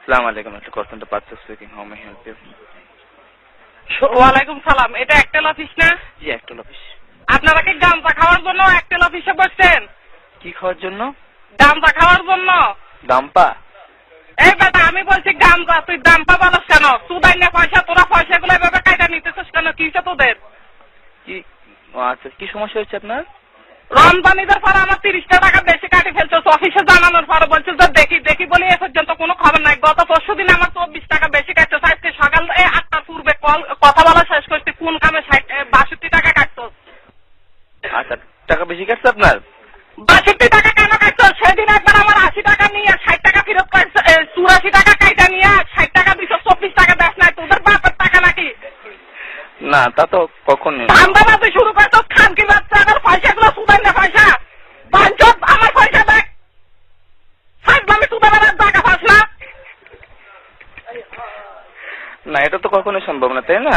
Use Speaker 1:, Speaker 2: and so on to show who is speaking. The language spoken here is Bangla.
Speaker 1: আসসালামু আলাইকুম, একটা call centre Partha speaking, how may help you?
Speaker 2: ওয়ালাইকুম সালাম। এটা একটেল অফিস না?
Speaker 1: জি, একটেল অফিস।
Speaker 2: আপনারা কি গাঁজা খাওয়ার জন্য একটেল অফিসে বসছেন?
Speaker 1: কি খাওয়ার জন্য?
Speaker 2: গাঁজা খাওয়ার জন্য।
Speaker 1: দাম্পা?
Speaker 2: এই বেটা, আমি বলছি গাঁজা, তুই দাম্পা বলছ কেন? সুদাই না পয়সা, তোরা পয়সাগুলো এভাবে কায়দা নিতেছিস কেন? কি হচ্ছে তোদের?
Speaker 1: কি আচ্ছা, কি সমস্যা হচ্ছে আপনার?
Speaker 2: রমজানিদের পরে আমার 30টা টাকা বেশি কাটি ফেলছো। অফিসে জানানোর পরে বলছো যে দেখি বলে এ পর্যন্ত কোনো খবর নাই। গত পরশু দিন আমার 24 টাকা বেশি কাটছো। আজকে সকাল 8টার পূর্বে কথা বলা শেষ করছি, কোন কামে 62 টাকা কাটছো?
Speaker 1: আচ্ছা, টাকা বেশি কাটছে আপনার?
Speaker 2: 62 টাকা কেন কাটছো? সেদিন একবার আমার 80 টাকা নিয়ে 60 টাকা ফেরত কাটছো, 84 টাকা কাইটা নিয়ে 60 টাকা 224 টাকা দেশ নাই। তোদের বাপের টাকা নাকি?
Speaker 1: না, তা তো কখনই না।
Speaker 2: ধান্দাবাজি শুরু করছো, খানকির বাচ্চা। আমার পয়সাগুলো সুদাই না পয়সা বাঞ্চত, আমার পয়সা দেখ। আমি সুদাই টাকা পাস না।
Speaker 1: না, এটা তো কখনোই সম্ভব না, তাই না?